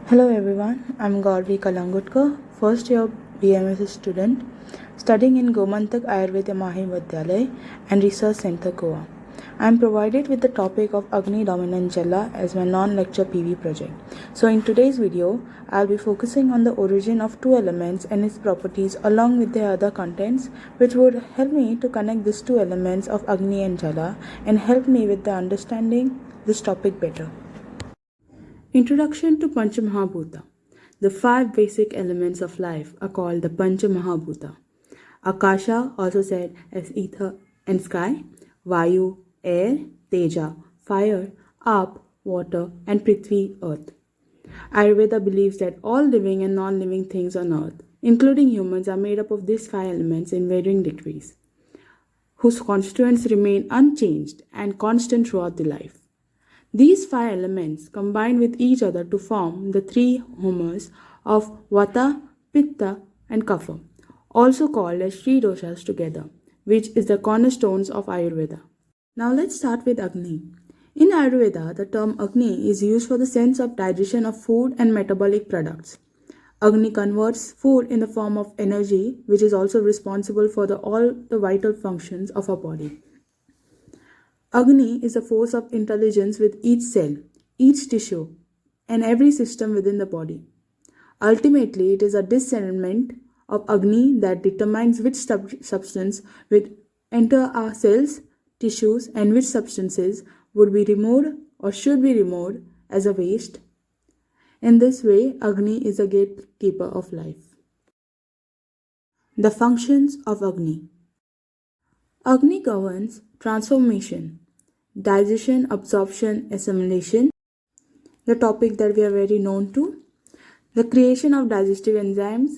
Hello everyone, I'm Gauri Kalangutkar, first year BMS student studying in Gomantak Ayurveda Mahavidyalaya and Research Center Goa. I am provided with the topic of Agni Dominant Jala as my non-lecture PV project. So in today's video, I'll be focusing on the origin of two elements and its properties along with their other contents, which would help me to connect these two elements of Agni and Jala and help me with the understanding this topic better. Introduction to Panchamahabhuta. The five basic elements of life are called the Panchamahabhuta. Akasha, also said as ether and sky, Vayu, air, Teja, fire, Aap, water, and Prithvi, earth. Ayurveda believes that all living and non-living things on earth, including humans, are made up of these five elements in varying degrees, whose constituents remain unchanged and constant throughout the life. These five elements combine with each other to form the three humas of Vata, Pitta, and Kapha, also called as three doshas together, which is the cornerstones of Ayurveda. Now let's start with Agni. In Ayurveda, the term Agni is used for the sense of digestion of food and metabolic products. Agni converts food in the form of energy, which is also responsible for all the vital functions of our body. Agni is a force of intelligence with each cell, each tissue, and every system within the body. Ultimately, it is a discernment of Agni that determines which substance would enter our cells, tissues, and which substances would be removed or should be removed as a waste. In this way, Agni is a gatekeeper of life. The functions of Agni. Agni governs transformation, digestion, absorption, assimilation, the topic that we are very known to, the creation of digestive enzymes,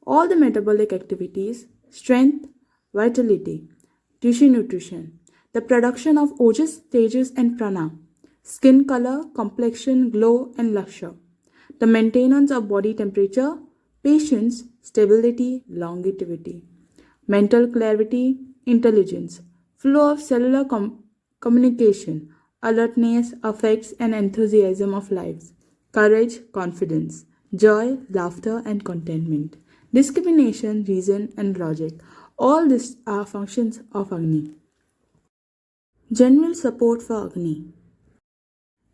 all the metabolic activities, strength, vitality, tissue nutrition, the production of ojas, tejas and prana, skin color, complexion, glow and lustre, the maintenance of body temperature, patience, stability, longevity, mental clarity, intelligence, flow of cellular communication, alertness, affects and enthusiasm of lives, courage, confidence, joy, laughter and contentment, discrimination, reason and logic. All these are functions of Agni. General support for Agni.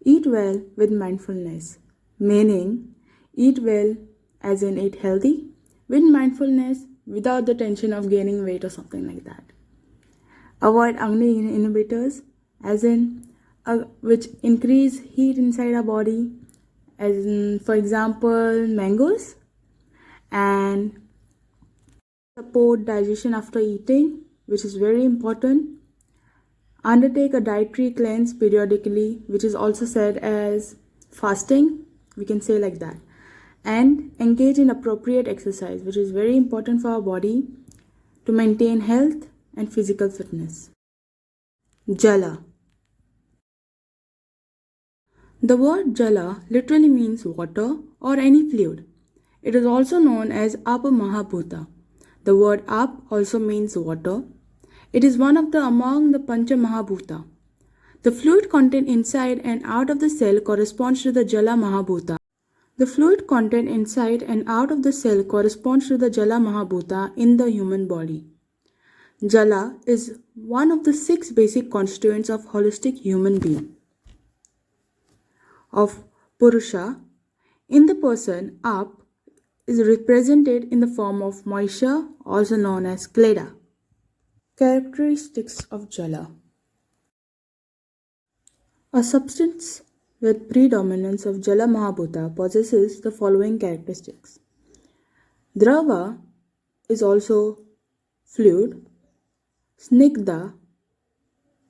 Eat well with mindfulness, meaning eat well as in eat healthy, with mindfulness without the tension of gaining weight or something like that. Avoid Agni inhibitors, as in which increase heat inside our body, as in, for example, mangoes, and support digestion after eating, which is very important. Undertake a dietary cleanse periodically, which is also said as fasting, we can say like that, and engage in appropriate exercise, which is very important for our body to maintain health and physical fitness. Jala. The word Jala literally means water or any fluid. It is also known as Apa Mahabhuta. The word Ap also means water. It is one of the among the Pancha Mahabhuta. The fluid content inside and out of the cell corresponds to the Jala Mahabhuta. The fluid content inside and out of the cell corresponds to the Jala Mahabhuta in the human body. Jala is one of the 6 basic constituents of holistic human being. Of Purusha, in the person, Ap is represented in the form of moisture, also known as kleda. Characteristics of Jala. A substance with predominance of Jala Mahabhuta possesses the following characteristics. Drava is also fluid. Snigdha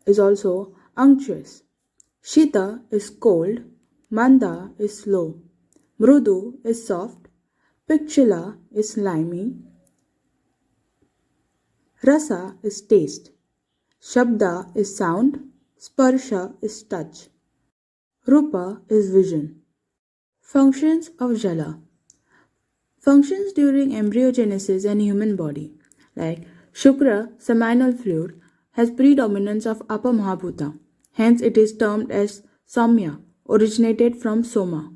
is also unctuous. Shita is cold. Manda is slow. Mrudu is soft. Pikshila is slimy. Rasa is taste. Shabda is sound. Sparsha is touch. Rupa is vision. Functions of Jala. Functions during embryogenesis and human body, like Shukra, seminal fluid, has predominance of Apa Mahabhuta. Hence it is termed as Samya, originated from Soma.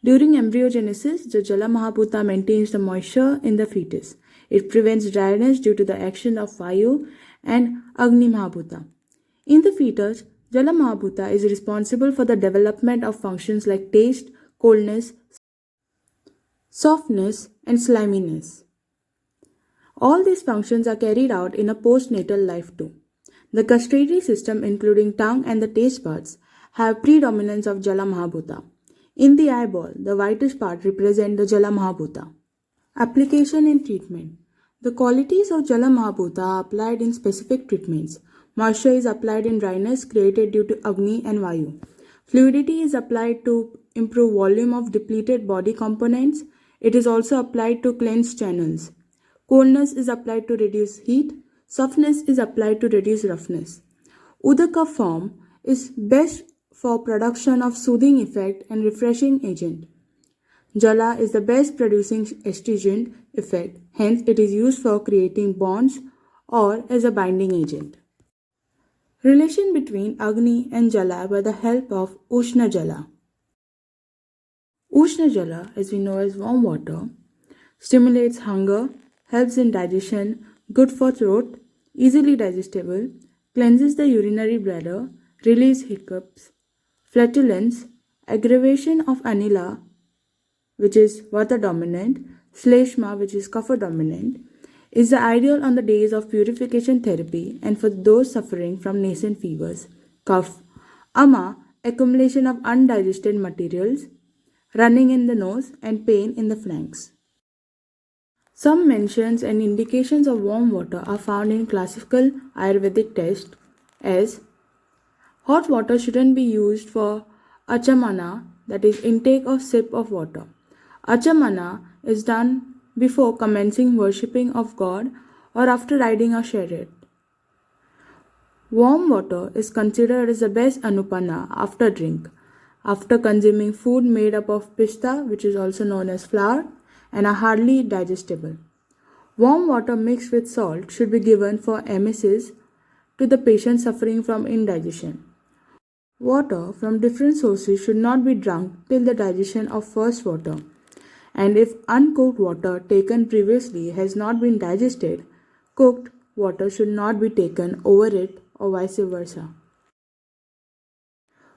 During embryogenesis, the Jala Mahabhuta maintains the moisture in the fetus. It prevents dryness due to the action of Vayu and Agni Mahabhuta. In the fetus, Jala Mahabhuta is responsible for the development of functions like taste, coldness, softness, and sliminess. All these functions are carried out in a postnatal life too. The gustatory system, including tongue and the taste buds, have predominance of Jala Mahabhuta. In the eyeball, the whitish part represents the Jala Mahabhuta. Application in treatment. The qualities of Jala Mahabhuta are applied in specific treatments. Moisture is applied in dryness created due to Agni and Vayu. Fluidity is applied to improve volume of depleted body components. It is also applied to cleanse channels. Coldness is applied to reduce heat. Softness is applied to reduce roughness. Udaka form is best for production of soothing effect and refreshing agent. Jala is the best producing astringent effect, hence it is used for creating bonds or as a binding agent. Relation between Agni and Jala by the help of Ushna Jala. Ushna Jala, as we know as warm water, stimulates hunger, helps in digestion, good for throat, easily digestible, cleanses the urinary bladder, relieves hiccups, flatulence, aggravation of anila, which is vata dominant, shleshma, which is kapha dominant, is the ideal on the days of purification therapy and for those suffering from nascent fevers, cough, ama, accumulation of undigested materials, running in the nose, and pain in the flanks. Some mentions and indications of warm water are found in classical Ayurvedic text as hot water shouldn't be used for achamana, that is intake or sip of water. Achamana is done before commencing worshipping of God or after riding a chariot. Warm water is considered as the best anupana after drink, after consuming food made up of pista, which is also known as flour, and are hardly digestible. Warm water mixed with salt should be given for emesis to the patient suffering from indigestion. Water from different sources should not be drunk till the digestion of first water, and if uncooked water taken previously has not been digested, cooked water should not be taken over it or vice versa.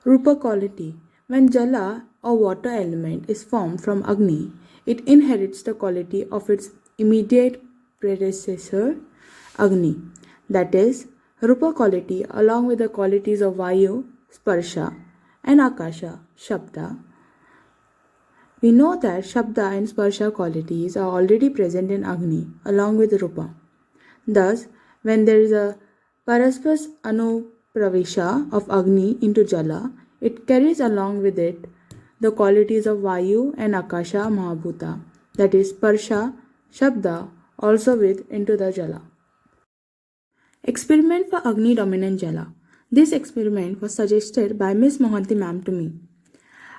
Rupa quality. When Jala or water element is formed from Agni, it inherits the quality of its immediate predecessor Agni, that is, Rupa quality along with the qualities of Vayu, Sparsha, and Akasha, Shabda. We know that Shabda and Sparsha qualities are already present in Agni along with Rupa. Thus, when there is a Paraspas Anupravesha of Agni into Jala, it carries along with it the qualities of Vayu and Akasha Mahabhuta, that is Sparsha, Shabda, also with into the Jala. Experiment for Agni dominant Jala. This experiment was suggested by Miss Mohanty ma'am to me.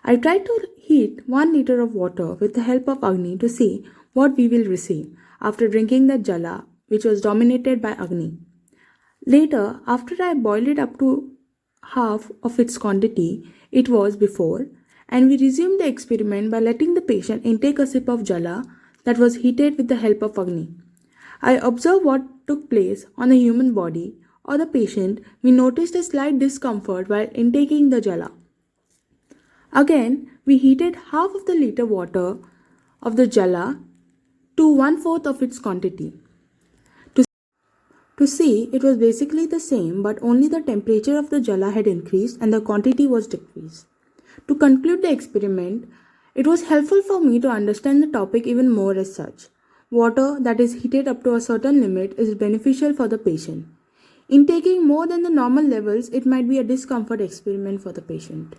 I tried to heat 1 liter of water with the help of Agni to see what we will receive after drinking the Jala, which was dominated by Agni. Later, after I boiled it up to half of its quantity it was before, and we resumed the experiment by letting the patient intake a sip of Jala that was heated with the help of Agni. I observed what took place on the human body or the patient. We noticed a slight discomfort while intaking the Jala. Again, we heated half of the liter water of the Jala to 1/4 of its quantity. To see, it was basically the same, but only the temperature of the Jala had increased and the quantity was decreased. To conclude the experiment, it was helpful for me to understand the topic even more as such. Water that is heated up to a certain limit is beneficial for the patient. In taking more than the normal levels, it might be a discomfort experiment for the patient.